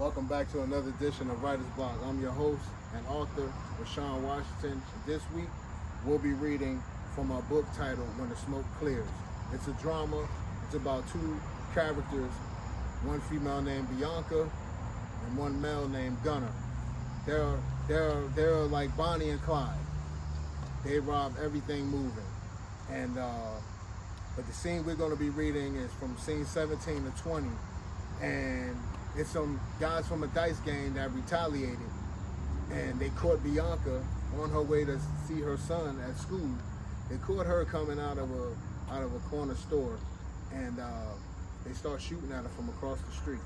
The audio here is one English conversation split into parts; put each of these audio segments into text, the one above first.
Welcome back to another edition of Writer's Block. I'm your host and author, Rashone Washington. This week, we'll be reading from our book titled When the Smoke Clears. It's a drama. It's about two characters, one female named Bianca and one male named Gunnar. They're like Bonnie and Clyde. They rob everything moving. And but the scene we're going to be reading is from scene 17 to 20, and it's some guys from a dice game that retaliated, and they caught Bianca on her way to see her son at school. They caught her coming out of a corner store, and they start shooting at her from across the street.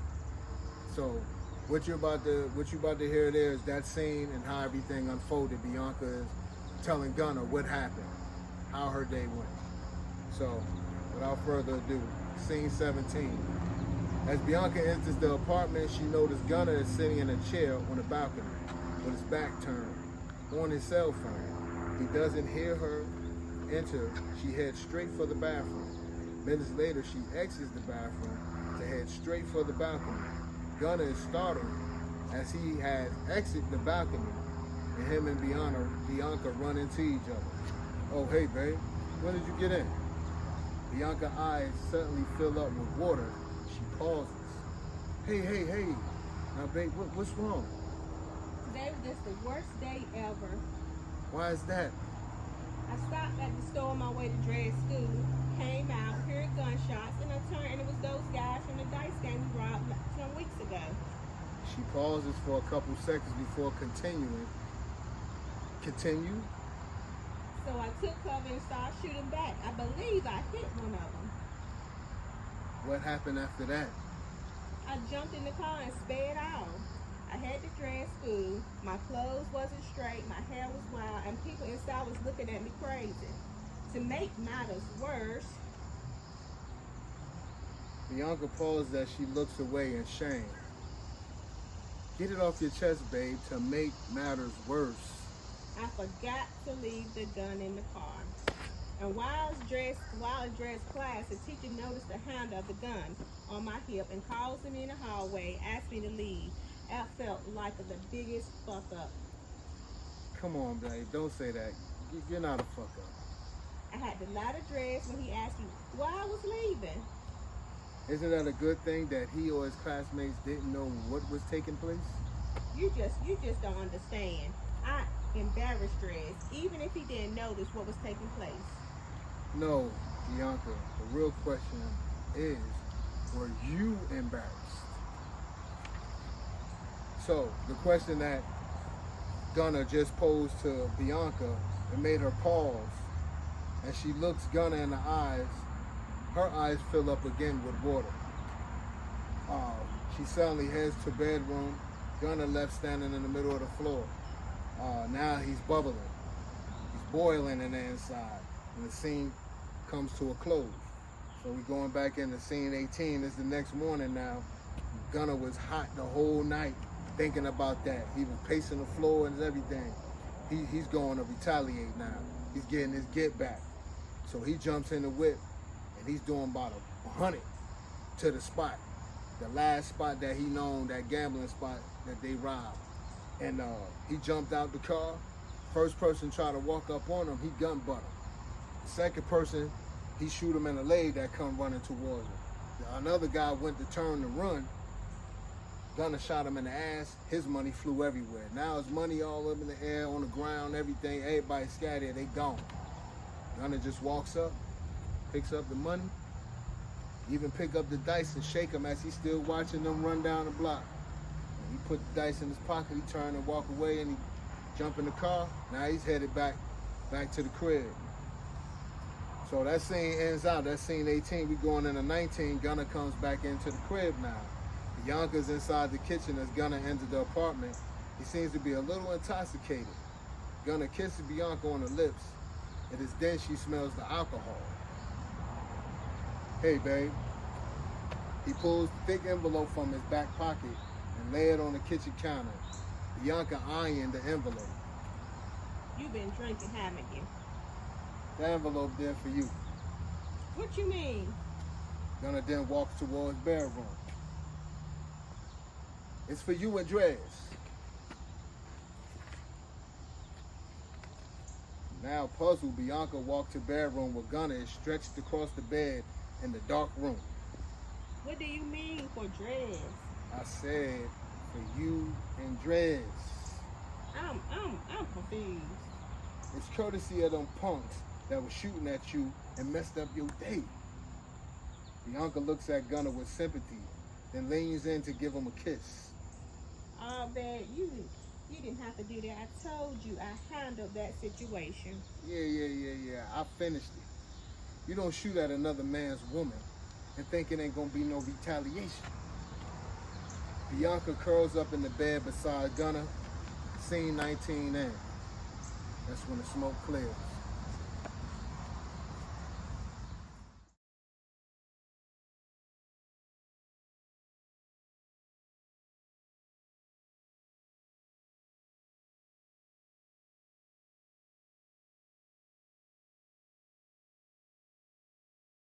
So what you about to hear there is that scene and how everything unfolded. Bianca is telling Gunnar what happened, how her day went. So without further ado, scene 17. As Bianca enters the apartment, she noticed Gunnar is sitting in a chair on the balcony with his back turned on his cell phone. He doesn't hear her enter. She heads straight for the bathroom. Minutes later, she exits the bathroom to head straight for the balcony. Gunnar is startled as he had exited the balcony, and him and Bianca run into each other. "Oh, hey, babe, when did you get in?" Bianca's eyes suddenly fill up with water. She pauses. Hey. Now, babe, what's wrong? Today was just the worst day ever. Why is that? I stopped at the store on my way to Drez school, came out, heard gunshots, and I turned and it was those guys from the dice game we robbed some weeks ago. She pauses for a couple seconds before continuing. Continue? So I took cover and started shooting back. I believe I hit one of them. What happened after that? I jumped in the car and sped off. I had to Drez school. My clothes wasn't straight, my hair was wild, and people inside was looking at me crazy. To make matters worse, Bianca pauses as she looks away in shame. Get it off your chest, babe. To make matters worse, I forgot to leave the gun in the car. And while in Drez class, the teacher noticed the handle of the gun on my hip and calls me in the hallway, asked me to leave. I felt like the biggest fuck up. Come on, babe. Don't say that. You're not a fuck up. I had to lie to Drez when he asked me why I was leaving. Isn't that a good thing that he or his classmates didn't know what was taking place? You just don't understand. I embarrassed Drez, even if he didn't notice what was taking place. No, Bianca. The real question is, were you embarrassed? So, the question that Gunnar just posed to Bianca, it made her pause. As she looks Gunnar in the eyes, her eyes fill up again with water. She suddenly heads to bedroom. Gunnar left standing in the middle of the floor. Now he's bubbling. He's boiling in the inside. And the scene comes to a close. So we're going back into scene 18. It's the next morning now. Gunnar was hot the whole night thinking about that. He was pacing the floor and everything. He's going to retaliate now. He's getting his get back. So he jumps in the whip and he's doing about 100 to the spot. The last spot that he known, that gambling spot that they robbed. And he jumped out the car. First person tried to walk up on him, he gun butt him. The second person, he shoot him in the leg that come running towards him. Another guy went to turn to run. Gunnar shot him in the ass. His money flew everywhere. Now his money all up in the air, on the ground, everything. Everybody scattered, they gone. Gunnar just walks up, picks up the money, even pick up the dice and shake him as he's still watching them run down the block. And he put the dice in his pocket, he turned and walked away, and he jumped in the car. Now he's headed back to the crib. So that scene ends out. That's scene 18. We going into 19. Gunnar comes back into the crib now. Bianca's inside the kitchen as Gunnar entered the apartment. He seems to be a little intoxicated. Gunnar kisses Bianca on the lips. It is then she smells the alcohol. Hey, babe. He pulls the thick envelope from his back pocket and lay it on the kitchen counter. Bianca eyeing the envelope. You've been drinking, haven't you? The envelope there for you. What you mean? Gunnar then walks towards bedroom. It's for you and Drez. Now puzzled, Bianca walked to bedroom where Gunnar is stretched across the bed in the dark room. What do you mean for Drez? I said, for you and Drez. I'm confused. It's courtesy of them punks that was shooting at you and messed up your day. Bianca looks at Gunnar with sympathy, then leans in to give him a kiss. Oh, babe, you didn't have to do that. I told you I handled that situation. Yeah. I finished it. You don't shoot at another man's woman and think it ain't gonna be no retaliation. Bianca curls up in the bed beside Gunnar. Scene 19 ends. That's when the smoke clears.